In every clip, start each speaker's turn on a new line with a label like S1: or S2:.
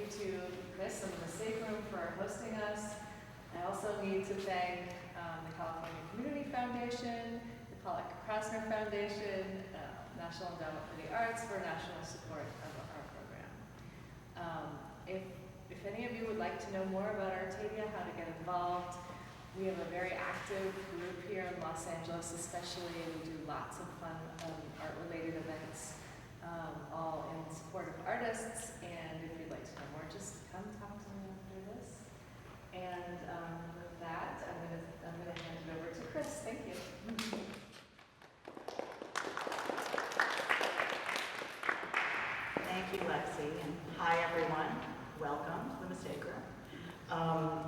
S1: to Chris and the Mistake Room for hosting us. I also need to thank the California Community Foundation, the Pollock Krasner Foundation, National Endowment for the Arts for national support of our program. If any of you would like to know more about Artadia, how to get involved, we have a very active group here in Los Angeles especially. We do lots of fun art-related events, all in support of artists. And if you'd like to know more, just come talk to me after this. And with that, I'm gonna hand it over to Chris. Thank you.
S2: Thank you, Lexi, and hi everyone. Welcome to the Mistake Room.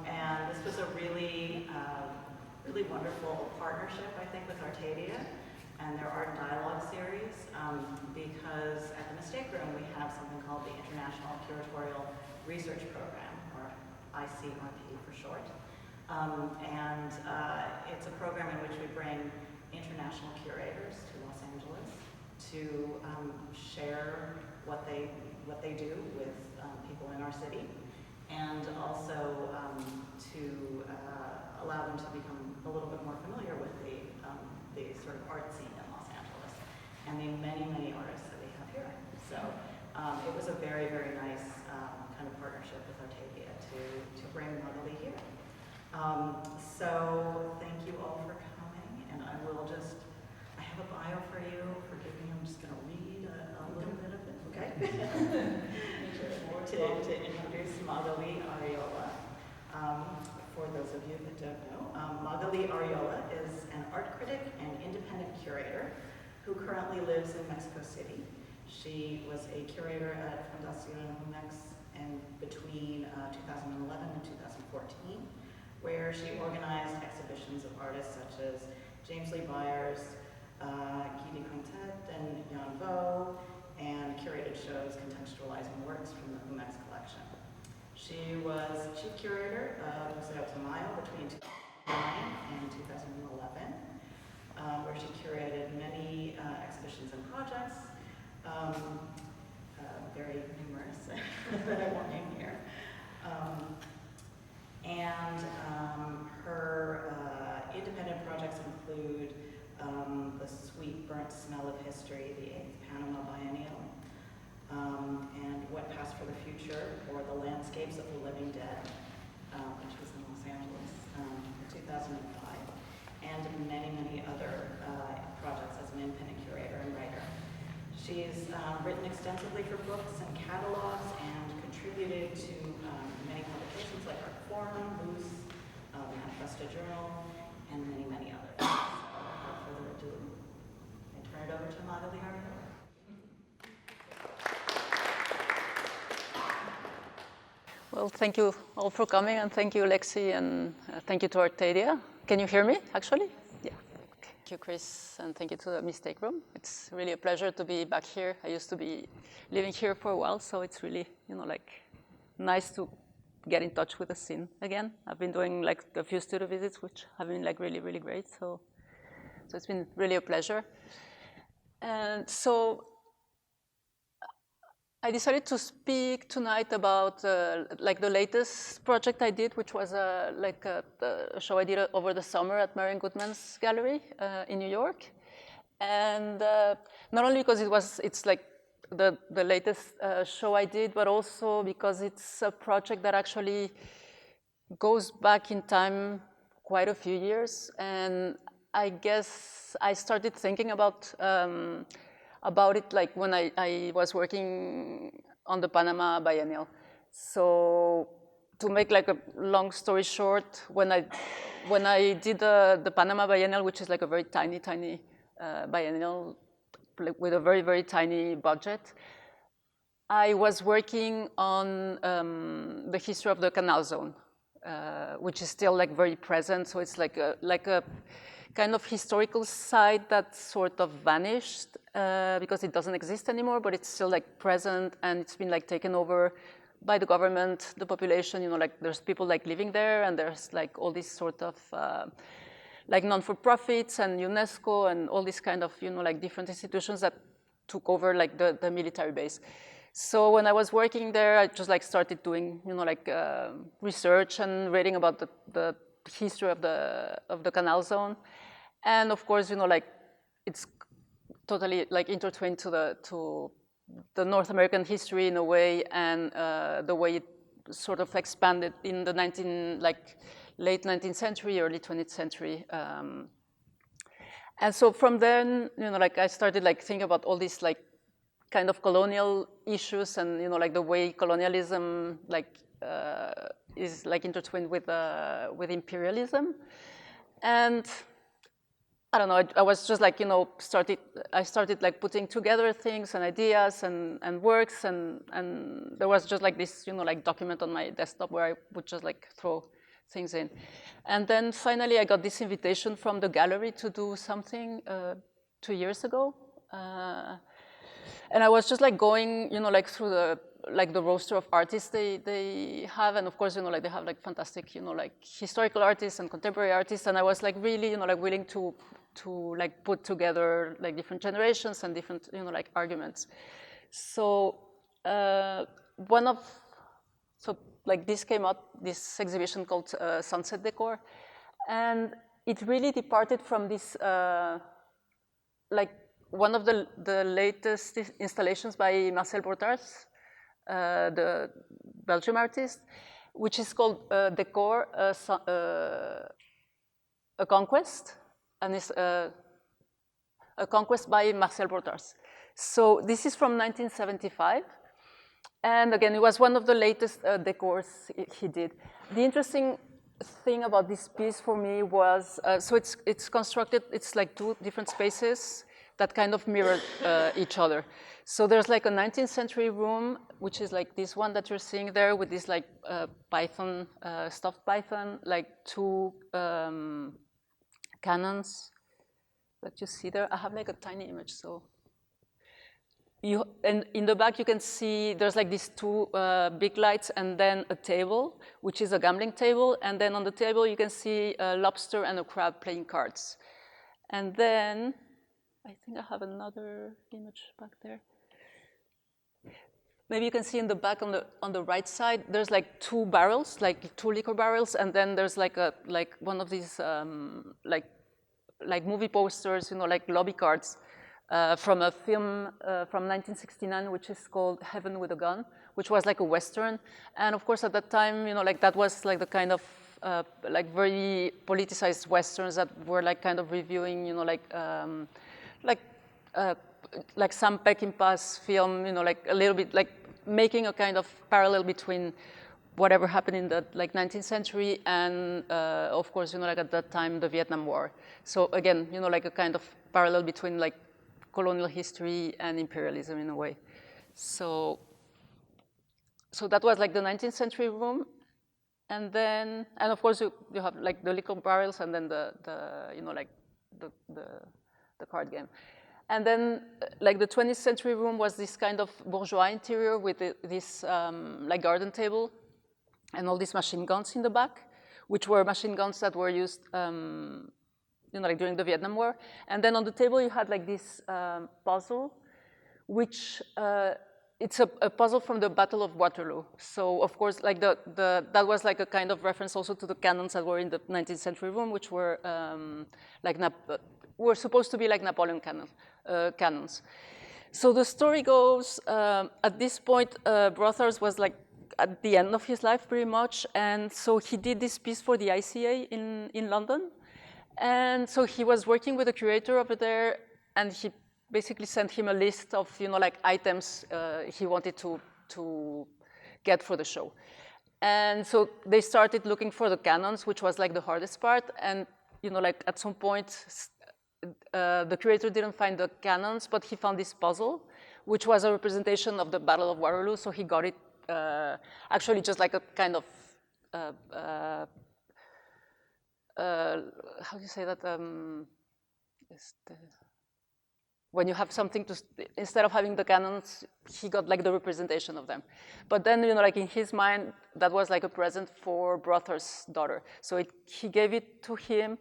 S2: And this was a really wonderful partnership, I think, with Artadia and their Art Dialogue series, because at the Mistake Room we have something called the International Curatorial Research Program, or ICRP for short. It's a program in which we bring international curators to Los Angeles to share what they do with people in our city, and also to allow them to become a little bit more familiar with the sort of art scene in Los Angeles and the many, many artists that we have here. So it was a very, very nice kind of partnership with Artadia to bring Magali here. So thank you all for coming, and I have a bio for you. Forgive me, I'm just going to read a little bit of it, okay? to introduce Magali Arriola. For those of you that don't know, Magali Arriola is an art critic and independent curator who currently lives in Mexico City. She was a curator at Fundación Jumex between 2011 and 2014, where she organized exhibitions of artists such as James Lee Byers, Guy de Quintet, and Jan Vo, and curated shows contextualizing works from the Jumex collection. She was chief curator of Museo Tamayo between 2009 and 2011, where she curated many exhibitions and projects, very numerous, that I won't name here. Her independent projects include The Sweet Burnt Smell of History, the 8th Panama Biennial, and What Passed for the Future, or The Landscapes of the Living Dead, which was in Los Angeles in 2005, and many, many other projects as an independent curator and writer. She's written extensively for books and catalogs and contributed to many publications like Art Forum, Loose, Manifesto Journal, and many, many others. So without further ado, I turn it over to Magali Arriola.
S3: Well, thank you all for coming, and thank you, Lexi, and thank you to Artadia. Can you hear me, actually? Yeah. Thank you, Chris, and thank you to the Mistake Room. It's really a pleasure to be back here. I used to be living here for a while, so it's really, nice to get in touch with the scene again. I've been doing a few studio visits, which have been really, really great. So it's been really a pleasure. And so I decided to speak tonight about the latest project I did, which was a show I did over the summer at Marion Goodman's gallery in New York. And not only because it's the latest show I did, but also because it's a project that actually goes back in time quite a few years. And I guess I started thinking about it when I was working on the Panama Biennial. So to make a long story short, when I did the Panama Biennial, which is a very tiny biennial with a very, very tiny budget, I was working on the history of the Canal Zone, which is still very present. So it's like a kind of historical site that sort of vanished because it doesn't exist anymore, but it's still present, and it's been taken over by the government, the population. There's people living there, and there's all these sort of non-for-profits and UNESCO and all these kind of different institutions that took over the military base. So when I was working there, I just like started doing, research and reading about the history of the canal zone. And of course, it's totally like intertwined to the North American history in a way, and the way it sort of expanded in the late 19th century, early 20th century. And so from then, I started thinking about all these kind of colonial issues, and the way colonialism is intertwined with imperialism. And I don't know, I was just I started putting together things and ideas and works, and there was just this document on my desktop where I would just throw things in. And then finally I got this invitation from the gallery to do something 2 years ago. And I was just going, through the roster of artists they have, and of course, they have fantastic, historical artists and contemporary artists, and I was really, willing to put together different generations and different, arguments. So this came up, this exhibition called Sunset Decor, and it really departed from this one of the latest installations by Marcel Bortars, the Belgian artist, which is called Decor, a Conquest, and it's a Conquest by Marcel Bortars. So this is from 1975, and again, it was one of the latest decors he did. The interesting thing about this piece for me was, so it's constructed, it's two different spaces that kind of mirror each other. So there's a 19th century room, which is this one that you're seeing there with this python, stuffed python, two cannons that you see there. I have a tiny image, so. And in the back you can see there's these two big lights and then a table, which is a gambling table. And then on the table you can see a lobster and a crab playing cards. And then, I think I have another image back there. Maybe you can see in the back on the right side, there's two barrels, two liquor barrels, and then there's one of these movie posters, lobby cards from a film from 1969, which is called Heaven with a Gun, which was a Western. And of course at that time, that was the kind of very politicized Westerns that were kind of reviewing, Sam Peckinpah's film, a little bit making a kind of parallel between whatever happened in the 19th century and of course, at that time, the Vietnam War. So again, a kind of parallel between colonial history and imperialism in a way. So that was the 19th century room. And then, and of course you have the liquor barrels and then the card game. And then the 20th century room was this kind of bourgeois interior with this garden table and all these machine guns in the back, which were machine guns that were used during the Vietnam War. And then on the table you had this puzzle, which it's a puzzle from the Battle of Waterloo. So of course, that was a kind of reference also to the cannons that were in the 19th century room, which were were supposed to be Napoleon cannons. So the story goes, at this point, Brothers was at the end of his life pretty much, and so he did this piece for the ICA in London. And so he was working with a curator over there, and he basically sent him a list of items he wanted to get for the show. And so they started looking for the cannons, which was the hardest part. And at some point, the curator didn't find the cannons, but he found this puzzle, which was a representation of the Battle of Waterloo. So he got it actually just a kind of how do you say that? When you have something to, instead of having the cannons, he got the representation of them. But then, in his mind, that was a present for Brothers' daughter. So he gave it to him,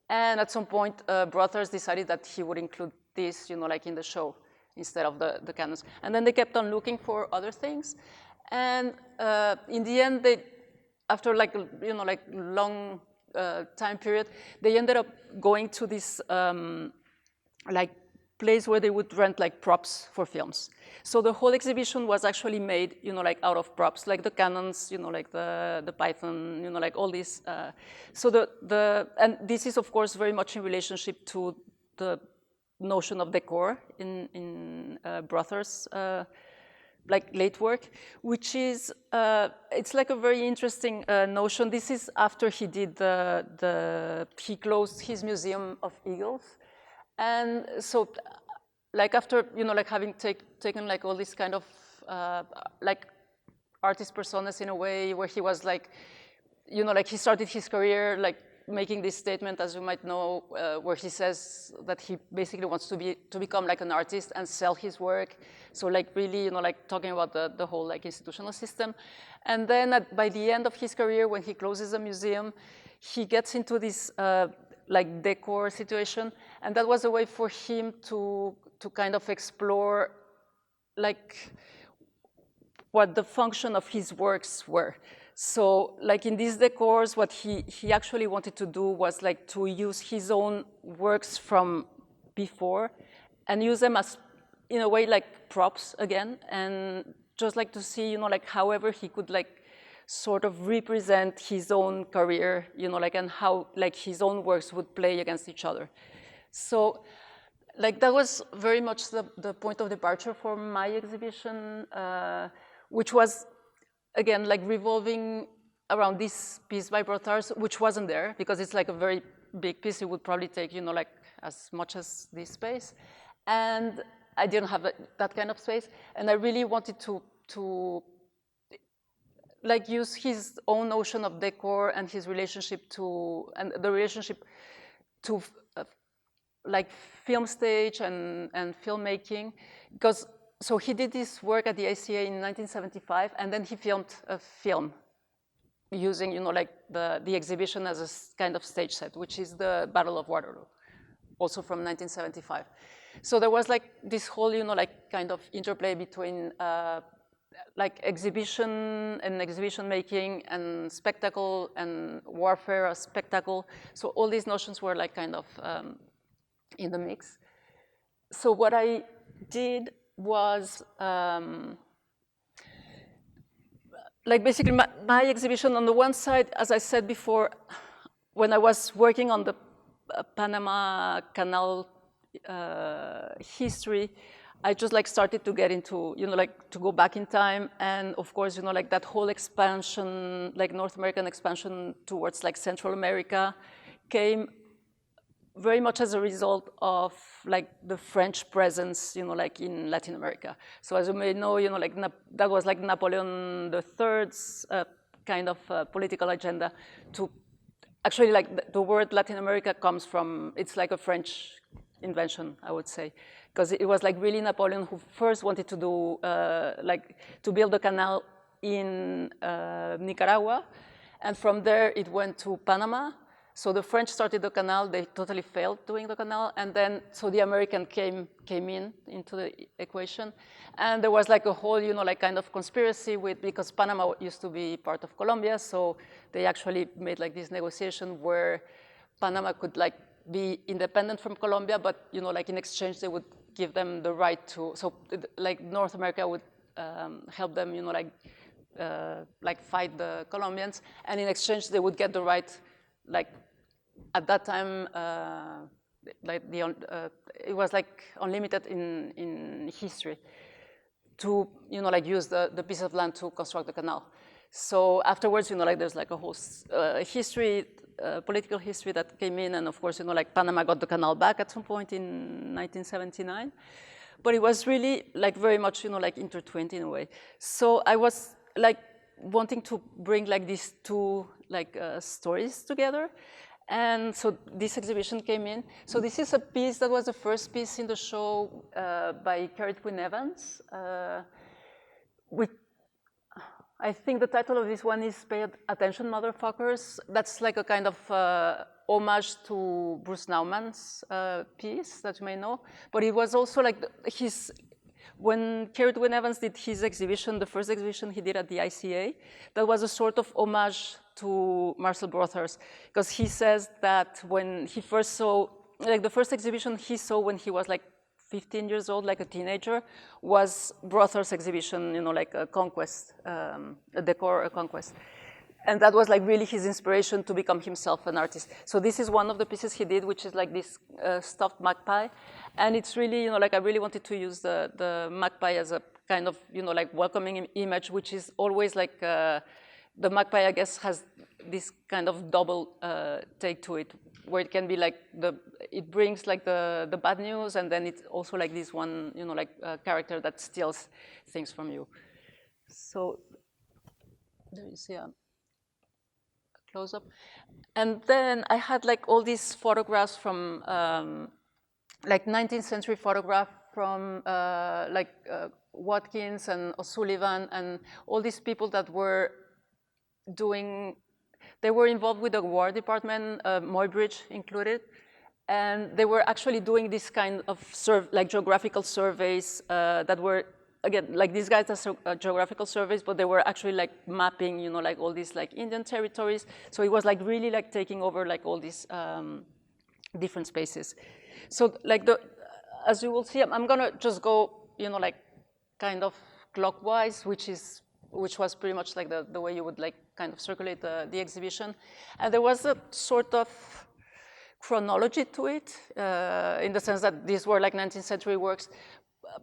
S3: and at some point, Brothers decided that he would include this, in the show. instead of the canons. And then they kept on looking for other things. And in the end, they, after like, like long time period, they ended up going to this like place where they would rent like props for films. So the whole exhibition was actually made, like out of props, like the cannons, like the python, like all these. So and this is of course very much in relationship to the notion of decor in Brother's like late work, which is, it's like a very interesting notion. This is after he did he closed his Museum of Eagles. And so, like after, like having taken like all this kind of like artist personas in a way where he was like, like he started his career like making this statement, as you might know, where he says that he basically wants to become like an artist and sell his work. So like really, like talking about the whole like institutional system. And then by the end of his career, when he closes a museum, he gets into this like decor situation. And that was a way for him to kind of explore like what the function of his works were. So like in these decors, what he actually wanted to do was like to use his own works from before and use them as, in a way, like props again, and just like to see, like however he could like sort of represent his own career, like, and how like his own works would play against each other. So like that was very much the point of departure for my exhibition, which was, again, like revolving around this piece by Brothers, which wasn't there because it's like a very big piece. It would probably take, like as much as this space. And I didn't have that kind of space. And I really wanted to like use his own notion of decor and his relationship to, and the relationship to like film stage and filmmaking, because so he did this work at the ICA in 1975, and then he filmed a film using, like the exhibition as a kind of stage set, which is the Battle of Waterloo, also from 1975. So there was like this whole, like kind of interplay between like exhibition and exhibition making and spectacle and warfare as spectacle. So all these notions were like kind of in the mix. So what I did was like basically my exhibition on the one side, as I said before, when I was working on the Panama Canal history, I just like started to get into, like to go back in time. And of course, like that whole expansion, like North American expansion towards like Central America came very much as a result of like the French presence, like in Latin America. So as you may know, like that was like Napoleon III's kind of political agenda to actually like the word Latin America comes from, it's like a French invention, I would say, because it was like really Napoleon who first wanted to do like to build a canal in Nicaragua, and from there it went to Panama. So the French started the canal, they totally failed doing the canal, and then, so the American came into the equation, and there was like a whole, like kind of conspiracy because Panama used to be part of Colombia, so they actually made like this negotiation where Panama could like be independent from Colombia, but, like in exchange they would give them the right to, so like North America would help them, like fight the Colombians, and in exchange they would get the right, like at that time, like it was like unlimited in history to, like use the piece of land to construct the canal. So afterwards, like there's like a whole history, political history that came in, and of course, like Panama got the canal back at some point in 1979. But it was really like very much, like intertwined in a way. So I was like wanting to bring like these two like stories together. And so this exhibition came in. So this is a piece that was the first piece in the show by Carrie Quinn Evans. I think the title of this one is Pay Attention, Motherfuckers. That's like a kind of homage to Bruce Naumann's piece that you may know, but it was also like when Kerry Wynne Evans did his exhibition, the first exhibition he did at the ICA, that was a sort of homage to Marcel Brothers, because he says that when he first saw, like the first exhibition he saw when he was like 15 years old, like a teenager, was Brothers' exhibition, you know, like a conquest, a decor, a conquest. And that was like really his inspiration to become himself an artist. So this is one of the pieces he did, which is like this stuffed magpie. And it's really, you know, like I really wanted to use the magpie as a kind of, you know, like welcoming image, which is always like, the magpie, I guess, has this kind of double take to it, where it can be like it brings like the bad news, and then it's also like this one, you know, like character that steals things from you. So there you see a close up. And then I had like all these photographs from like 19th century photograph from Watkins and O'Sullivan and all these people that were they were involved with the War Department, Muybridge included, and they were actually doing this kind of geographical surveys that were, again, like these guys are geographical surveys, but they were actually like mapping, you know, like all these like Indian territories. So it was like really like taking over like all these different spaces. So like as you will see, I'm gonna just go, you know, like kind of clockwise, which was pretty much like the way you would like kind of circulate the exhibition. And there was a sort of chronology to it, in the sense that these were like 19th century works.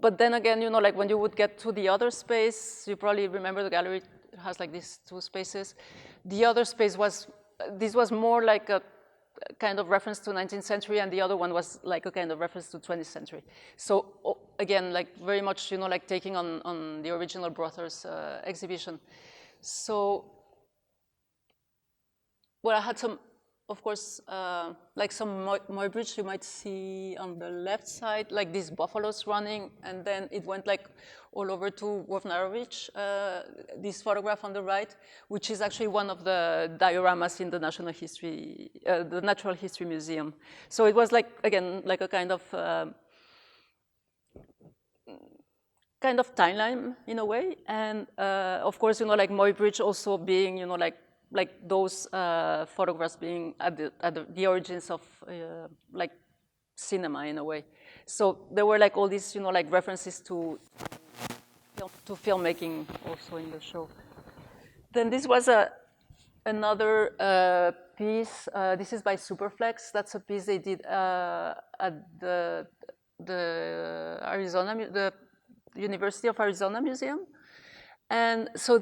S3: But then again, you know, like when you would get to the other space, you probably remember the gallery has like these two spaces. The other space this was more like a kind of reference to 19th century, and the other one was like a kind of reference to 20th century. So again, like very much, you know, like taking on the original Brothers exhibition. So, well, I had some, of course, like some Muybridge you might see on the left side, like these buffaloes running, and then it went like all over to Wojnarowicz, this photograph on the right, which is actually one of the dioramas in the Natural History Museum. So it was like, again, like a kind of timeline in a way, and of course, you know, like Muybridge also being, you know, like those photographs being at the origins of like cinema in a way. So there were like all these, you know, like references to filmmaking also in the show. Then this was another piece. This is by Superflex. That's a piece they did at the University of Arizona Museum. And so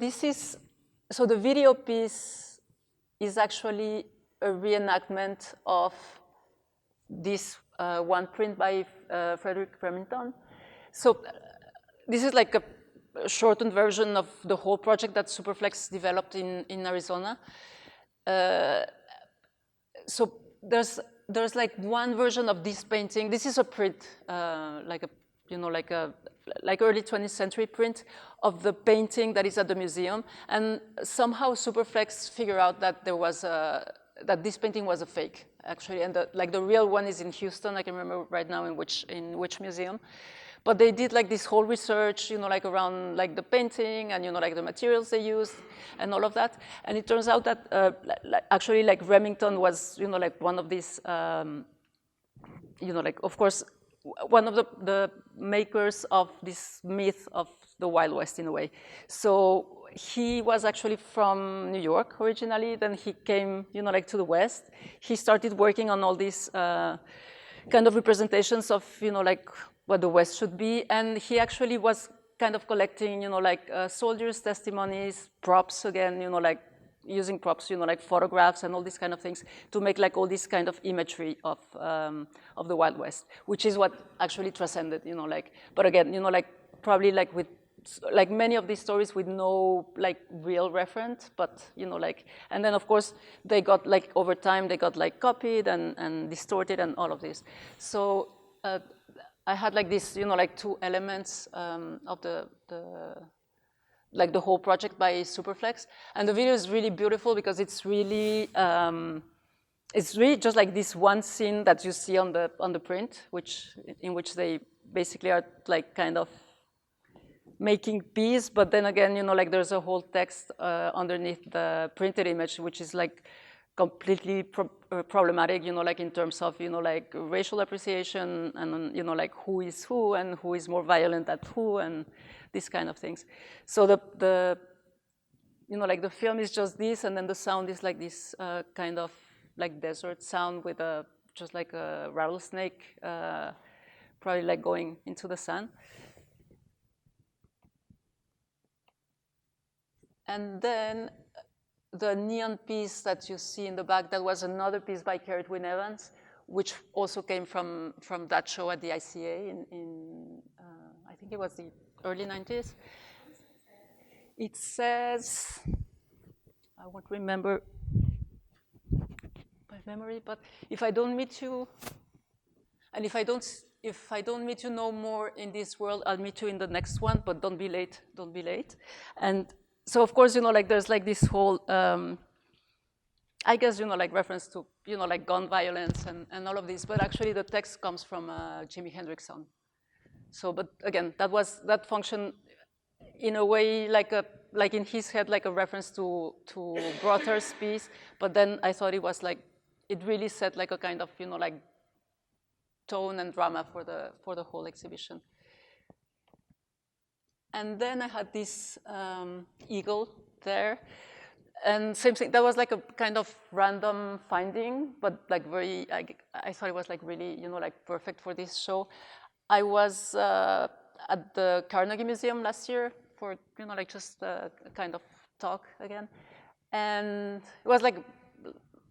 S3: so the video piece is actually a reenactment of this one print by Frederick Remington. So this is like a shortened version of the whole project that Superflex developed in Arizona. So there's like one version of this painting. This is a print, like early 20th century print of the painting that is at the museum, and somehow Superflex figured out that that this painting was a fake, actually, and the real one is in Houston. I can remember right now in which museum, but they did like this whole research, you know, like around like the painting and, you know, like the materials they used and all of that, and it turns out that actually like Remington was, you know, like one of these, you know, like of course one of the makers of this myth of the Wild West in a way. So he was actually from New York originally, then he came, you know, like to the West. He started working on all these kind of representations of, you know, like what the West should be, and he actually was kind of collecting, you know, like soldiers' testimonies, props again, you know, like using props, you know, like photographs and all these kind of things to make like all this kind of imagery of the Wild West, which is what actually transcended, you know, like, but again, you know, like probably like with, like many of these stories with no like real reference, but, you know, like, and then of course they got like over time, they got like copied and distorted and all of this. So I had like this, you know, like two elements of like the whole project by Superflex. And the video is really beautiful because it's really it's really just like this one scene that you see on the print, in which they basically are like kind of making peace, but then again, like there's a whole text underneath the printed image, which is like completely problematic, like in terms of, like racial appreciation and, like who is who and who is more violent at who and these kind of things. So the like the film is just this, and then the sound is like this kind of like desert sound with just like a rattlesnake, probably like going into the sun. And then the neon piece that you see in the back, that was another piece by Kerrit Wynne Evans, which also came from that show at the ICA in I think it was the early 90s. It says, I won't remember by memory, but if I don't meet you, and if I don't meet you no more in this world, I'll meet you in the next one, but don't be late, don't be late. And so of course, like there's like this whole, I guess, like reference to, like gun violence and all of this, but actually the text comes from Jimi Hendrix song. So, but again, that function in a way like in his head, like a reference to Brothers' piece, but then I thought it was like, it really set like a kind of, like tone and drama for the whole exhibition. And then I had this eagle there, and same thing. That was like a kind of random finding, but like very. I thought it was like really, like perfect for this show. I was at the Carnegie Museum last year for like just a kind of talk again, and it was like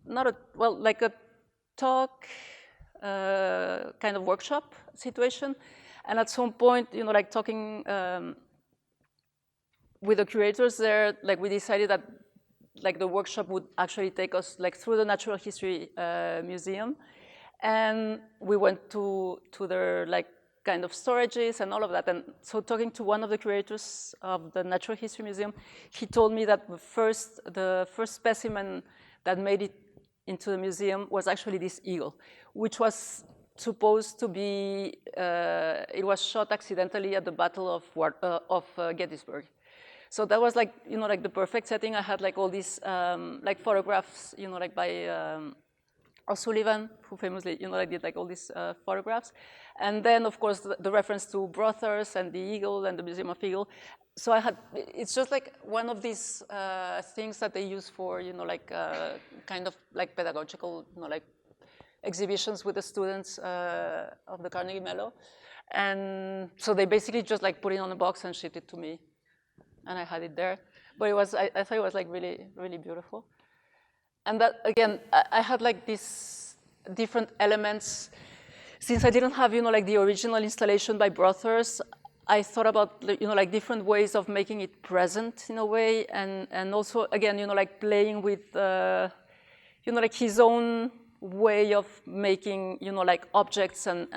S3: like a talk kind of workshop situation, and at some point, like talking. With the curators there, like we decided that like the workshop would actually take us like through the Natural History Museum, and we went to their like kind of storages and all of that. And so talking to one of the curators of the Natural History Museum, he told me that the first specimen that made it into the museum was actually this eagle, which was supposed to be, it was shot accidentally at the Battle of Gettysburg. So that was like, like the perfect setting. I had like all these like photographs, like by O'Sullivan, who famously, like did like all these photographs. And then of course the reference to Brothers and the eagle and the Museum of Eagle. So I had, it's just like one of these things that they use for, like kind of like pedagogical, like exhibitions with the students of the Carnegie Mellon. And so they basically just like put it on a box and shipped it to me. And I had it there. But it was, I thought it was like really, really beautiful. And that, again, I had like these different elements. Since I didn't have, like the original installation by Brothers, I thought about, like different ways of making it present in a way. And also, again, like playing with, like his own way of making, like objects and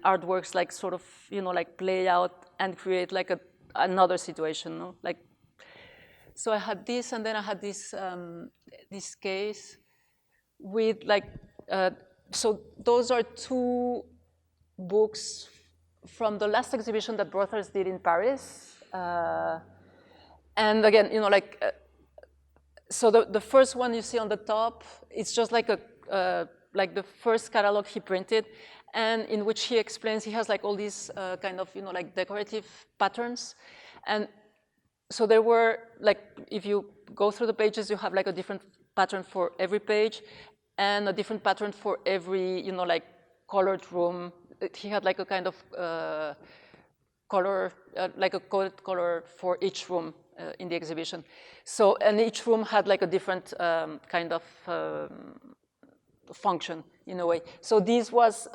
S3: artworks like sort of, like play out and create like another situation, no? Like, so I had this, and then I had this this case with like, so those are two books from the last exhibition that Brothers did in Paris, and again, like, so the first one you see on the top, it's just like like the first catalog he printed, and in which he explains, he has like all these kind of, like decorative patterns. And so there were like, if you go through the pages, you have like a different pattern for every page and a different pattern for every, like colored room. He had like a kind of color, like a coded color for each room in the exhibition. So, and each room had like a different kind of function in a way. So this was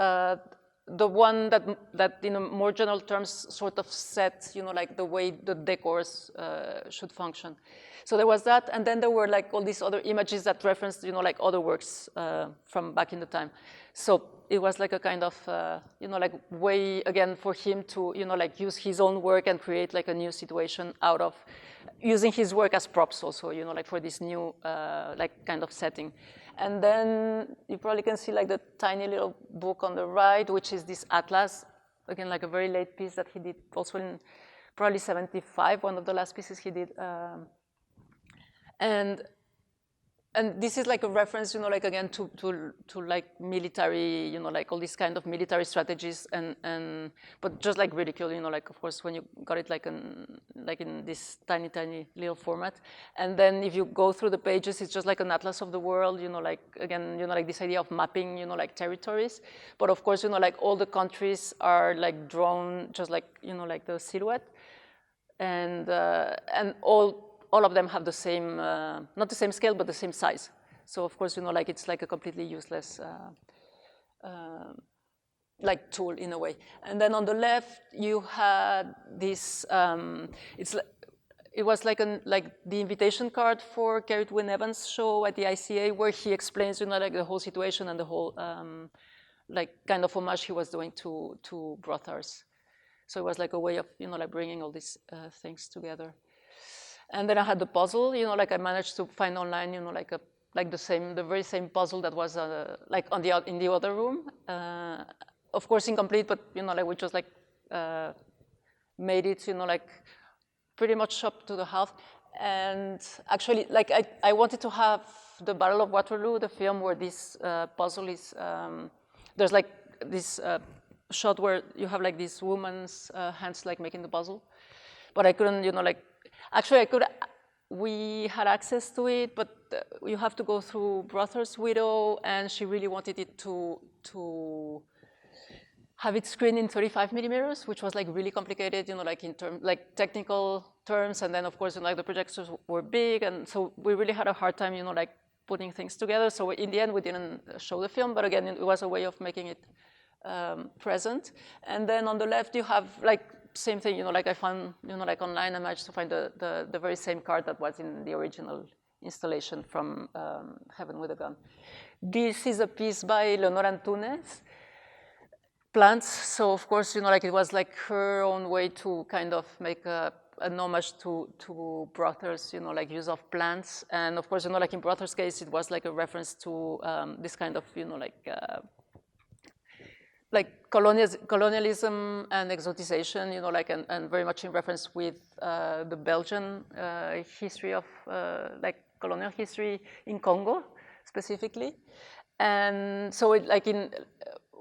S3: the one that in a more general terms sort of set, like the way the decors should function. So there was that, and then there were like all these other images that referenced, like other works from back in the time. So it was like a kind of, like way again for him to, like use his own work and create like a new situation out of using his work as props also, like for this new like kind of setting. And then you probably can see like the tiny little book on the right, which is this atlas. Again, like a very late piece that he did also in probably 75, one of the last pieces he did. And this is like a reference, like again to like military, like all these kind of military strategies, but just like ridicule, like of course when you got it like in this tiny little format, and then if you go through the pages, it's just like an atlas of the world, like again, like this idea of mapping, like territories, but of course, like all the countries are like drawn just like like the silhouette, and all of them have the same, not the same scale, but the same size. So of course, like it's like a completely useless like tool in a way. And then on the left, you had this. It was like the invitation card for Garrett Wynne Evans' show at the ICA, where he explains, like the whole situation and the whole like kind of homage he was doing to Brothers. So it was like a way of like bringing all these things together. And then I had the puzzle, like I managed to find online, like the very same puzzle that was like in the other room. Of course, incomplete, but like we just like made it, like pretty much up to the half. And actually, like I wanted to have the Battle of Waterloo, the film where this puzzle is. There's like this shot where you have like this woman's hands like making the puzzle, but I couldn't, like. Actually, I could. We had access to it, but you have to go through Brothers' widow, and she really wanted it to have it screened in 35 millimeters, which was like really complicated, like in technical terms. And then of course, like the projectors were big, and so we really had a hard time, like putting things together. So in the end, we didn't show the film, but again, it was a way of making it present. And then on the left, you have like. Same thing, like I found, like online, I managed to find the very same card that was in the original installation from Heaven with a Gun. This is a piece by Leonora Antunes, Plants. So of course, like it was like her own way to kind of make an homage to Brothers, like use of plants. And of course, like in Brothers' case, it was like a reference to this kind of, like colonialism and exotization, like, and very much in reference with the Belgian history of like colonial history in Congo specifically. And so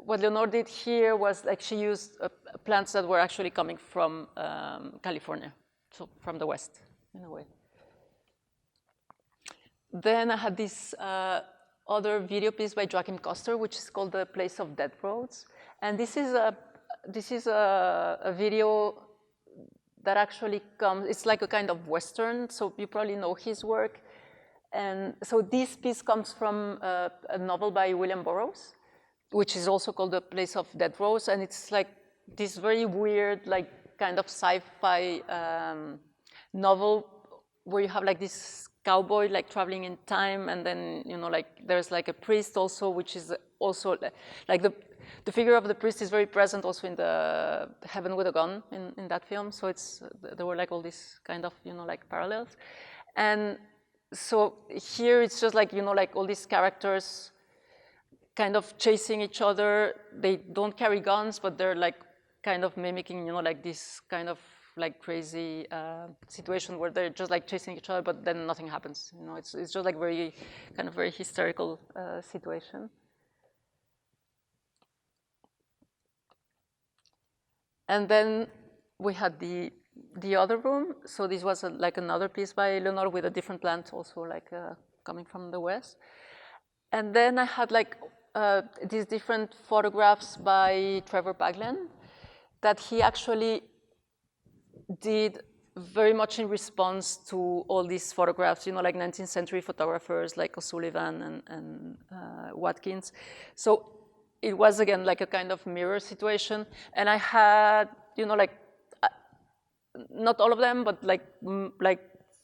S3: what Leonore did here was like she used plants that were actually coming from California, so from the West in a way. Then I had this other video piece by Joachim Koster, which is called The Place of Dead Roads. And this is a video that actually comes, it's like a kind of Western, so you probably know his work. And so this piece comes from a novel by William Burroughs, which is also called The Place of Dead Roads. And it's like this very weird, like kind of sci-fi novel where you have like this cowboy like traveling in time, and then like there's like a priest also, which is also like the figure of the priest is very present also in the Heaven with a Gun in that film. So there were like all these kind of like parallels, and so here it's just like like all these characters kind of chasing each other. They don't carry guns, but they're like kind of mimicking like this kind of like crazy situation where they're just like chasing each other, but then nothing happens. It's just like very kind of very hysterical situation. And then we had the other room. So this was like another piece by Leonore with a different plant, also like coming from the West. And then I had like these different photographs by Trevor Paglen that he actually did very much in response to all these photographs, like 19th century photographers like O'Sullivan and Watkins. So it was again like a kind of mirror situation. And I had, like not all of them, but like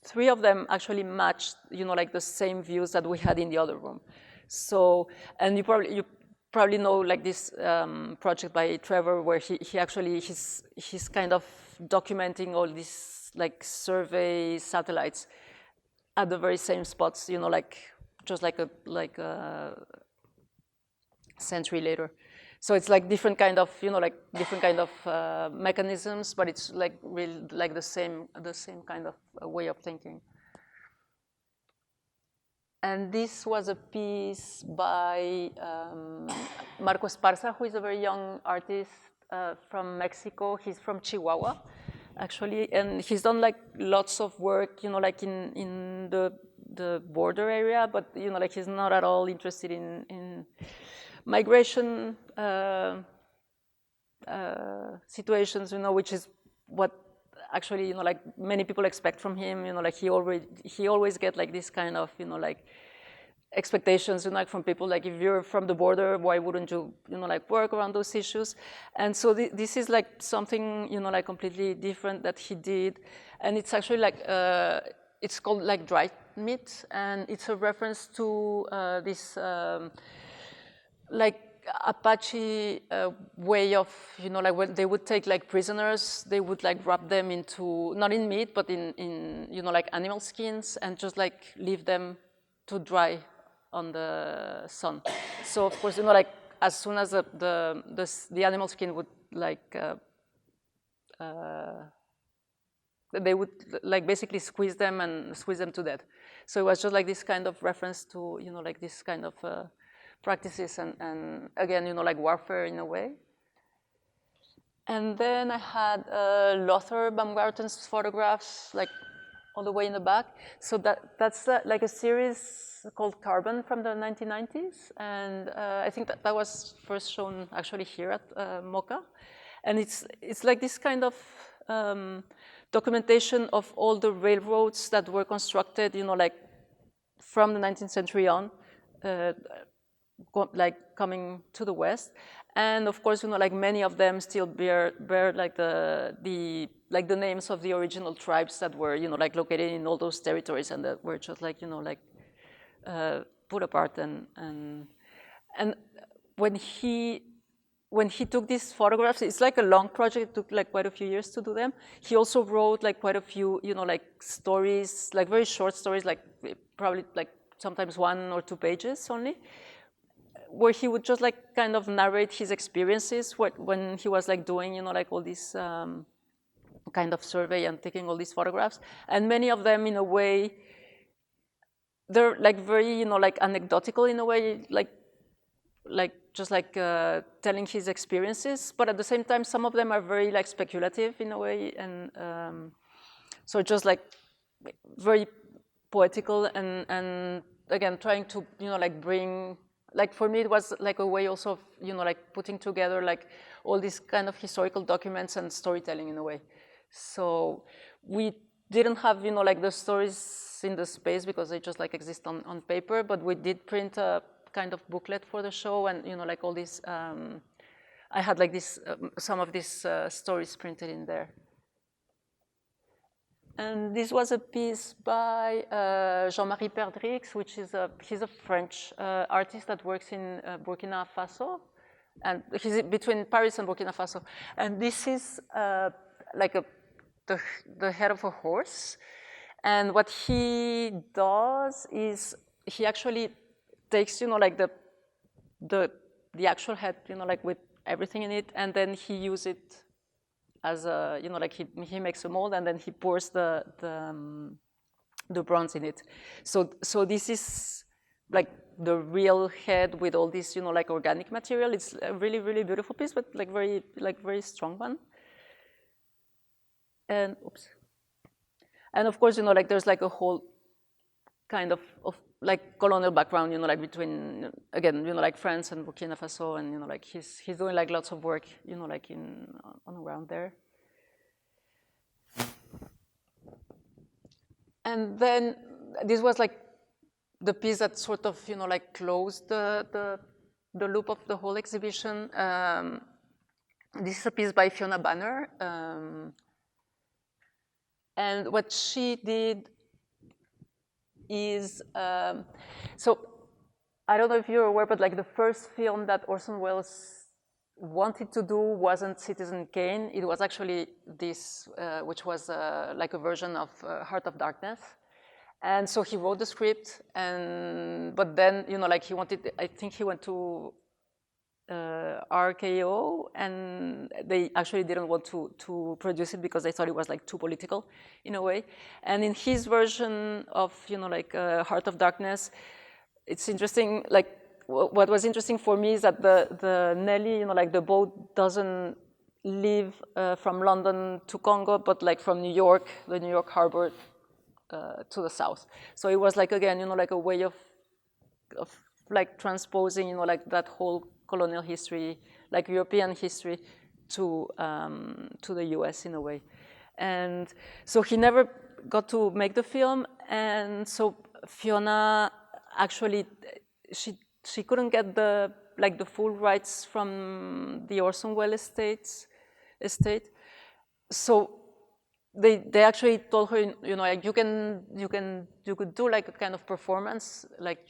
S3: 3 of them actually matched, like the same views that we had in the other room. So, and you probably know like this project by Trevor where he actually, he's kind of documenting all these like survey satellites at the very same spots, like just like a century later. So it's like different kind of, like different kind of mechanisms, but it's like really like the same kind of way of thinking. And this was a piece by Marco Esparza, who is a very young artist from Mexico. He's from Chihuahua, actually, and he's done like lots of work, like in the border area, but like he's not at all interested in migration situations, which is what actually, like many people expect from him. Like he always get like this kind of, like expectations, like from people, like if you're from the border, why wouldn't you, like work around those issues? And so this is like something, like completely different that he did, and it's actually like it's called like dry meat, and it's a reference to this like Apache way of, like when they would take like prisoners, they would like wrap them into, not in meat, but in like animal skins, and just like leave them to dry on the sun. So of course, like as soon as the animal skin would like, they would like basically squeeze them to death. So it was just like this kind of reference to, like this kind of practices and again, like warfare in a way. And then I had Lothar Baumgarten's photographs, like all the way in the back. So that's like a series called Carbon from the 1990s. And I think that was first shown actually here at MoCA. And it's like this kind of documentation of all the railroads that were constructed, like from the 19th century on, like coming to the West. And of course, like many of them still bear like the names of the original tribes that were, like located in all those territories and that were just like, like put apart. And when he took these photographs, it's like a long project. It took like quite a few years to do them. He also wrote like quite a few, like stories, like very short stories, like probably like sometimes 1 or 2 pages only, where he would just like kind of narrate his experiences when he was like doing, like all this kind of survey and taking all these photographs. And many of them, in a way, they're like very, like anecdotal in a way, like just like telling his experiences. But at the same time, some of them are very like speculative in a way, and so just like very poetical and again trying to, like bring. Like for me, it was like a way also of, like putting together like all these kind of historical documents and storytelling in a way. So we didn't have, like the stories in the space because they just like exist on paper, but we did print a kind of booklet for the show and, like all these, I had like this, some of these stories printed in there. And this was a piece by Jean-Marie Perdrix, which is he's a French artist that works in Burkina Faso, and he's between Paris and Burkina Faso. And this is like the head of a horse, and what he does is he actually takes, like the actual head, like with everything in it, and then he uses it as a, like he makes a mold and then he pours the bronze in it. So this is like the real head with all this, like organic material. It's a really, really beautiful piece, but like very strong one. And oops. And of course, like there's like a whole kind of like colonial background, like between, again, like France and Burkina Faso, and, like he's doing like lots of work, like on around there. And then this was like the piece that sort of, like closed the loop of the whole exhibition. This is a piece by Fiona Banner. And what she did is, so I don't know if you're aware, but like the first film that Orson Welles wanted to do wasn't Citizen Kane. It was actually this, which was like a version of Heart of Darkness. And so he wrote the script, but then, you know, like he wanted, I think he went to RKO, and they actually didn't want to produce it because they thought it was like too political in a way. And in his version of, you know, like Heart of Darkness, it's interesting, like what was interesting for me is that the Nelly, you know, like the boat doesn't leave from London to Congo, but like from New York, the New York harbor to the south. So it was like, again, you know, like a way of like transposing, you know, like that whole colonial history, like European history to the US in a way. And so he never got to make the film. And so Fiona actually, she couldn't get the full rights from the Orson Welles estate. So they actually told her, you know, like you could do like a kind of performance, like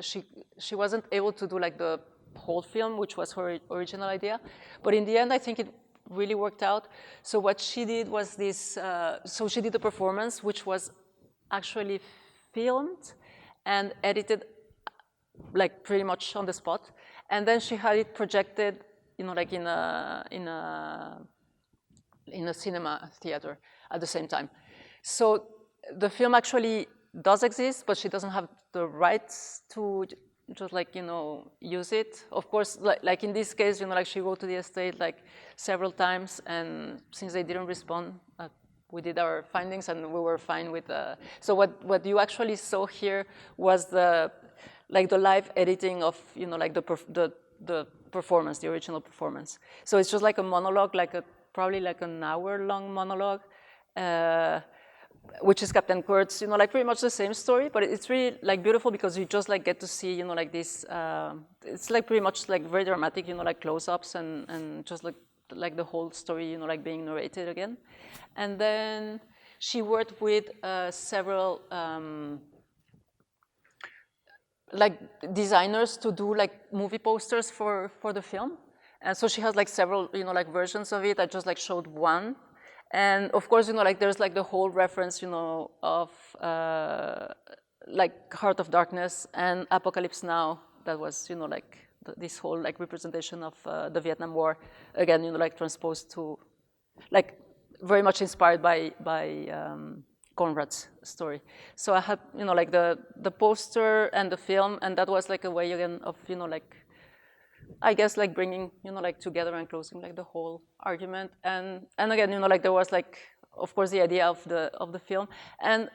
S3: she wasn't able to do like the whole film, which was her original idea, but in the end, I think it really worked out. So what she did was this. So she did the performance, which was actually filmed and edited, like pretty much on the spot, and then she had it projected, you know, like in a cinema theater at the same time. So the film actually does exist, but she doesn't have the rights to just like, you know, use it. Of course, like in this case, you know, like she wrote to the estate like several times, and since they didn't respond, we did our findings and we were fine with so what you actually saw here was the live editing of, you know, like the performance, the original performance. So it's just like a monologue, probably like an hour-long monologue, which is Captain Kurt's, you know, like pretty much the same story, but it's really like beautiful because you just like get to see, you know, like this, it's like pretty much like very dramatic, you know, like close-ups and just like the whole story, you know, like being narrated again. And then she worked with several like designers to do like movie posters for the film. And so she has like several, you know, like versions of it. I just like showed one. And of course, you know, like there's like the whole reference, you know, of like Heart of Darkness and Apocalypse Now. That was, you know, like this whole like representation of the Vietnam War. Again, you know, like transposed to, like very much inspired by Conrad's story. So I had, you know, like the poster and the film, and that was like a way again of, you know, like, I guess like bringing, you know, like together and closing like the whole argument. And again, you know, like there was like, of course, the idea of the film, and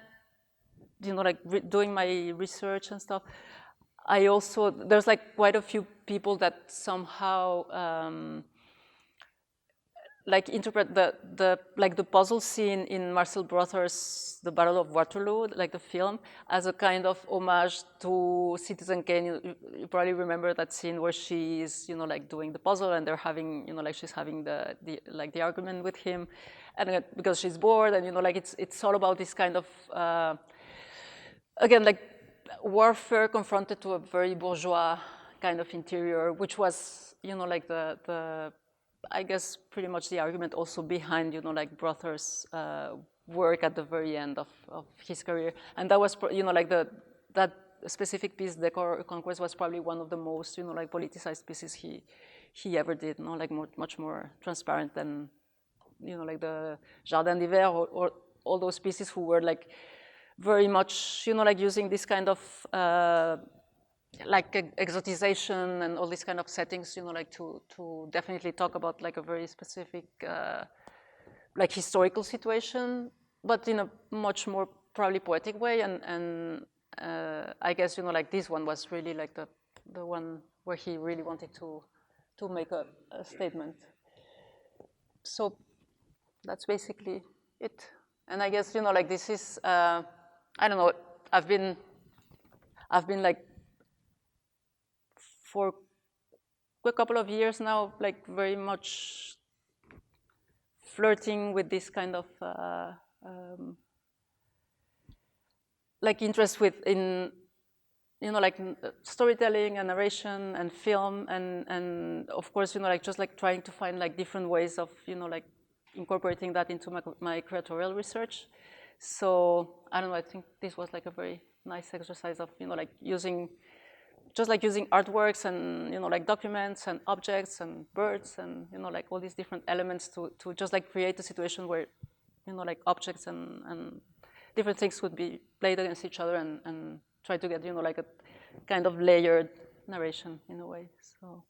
S3: you know, like doing my research and stuff. I also, there's like quite a few people that somehow like interpret the puzzle scene in Marcel Brothers' The Battle of Waterloo, like the film, as a kind of homage to Citizen Kane. You probably remember that scene where she's, you know, like doing the puzzle, and they're having, you know, like she's having the argument with him, and because she's bored, and you know, like it's all about this kind of again, like warfare confronted to a very bourgeois kind of interior, which was, you know, like the I guess pretty much the argument also behind, you know, like Brothers' work at the very end of his career. And that was, you know, like that specific piece, Decor Conquest, was probably one of the most, you know, like politicized pieces he ever did, you know, like much more transparent than, you know, like the Jardin d'Hiver or all those pieces who were like very much, you know, like using this kind of like exotization and all these kind of settings, you know, like to definitely talk about like a very specific like historical situation, but in a much more probably poetic way. And I guess, you know, like this one was really like the one where he really wanted to make a statement. So that's basically it. And I guess, you know, like this is I don't know. I've been like for a couple of years now, like very much flirting with this kind of like interest in, you know, like storytelling and narration and film and of course, you know, like just like trying to find like different ways of, you know, like incorporating that into my curatorial research. So I don't know, I think this was like a very nice exercise of, like using artworks and, like documents and objects and birds and, like all these different elements to just like create a situation where, like objects and different things could be played against each other and try to get, like a kind of layered narration in a way. So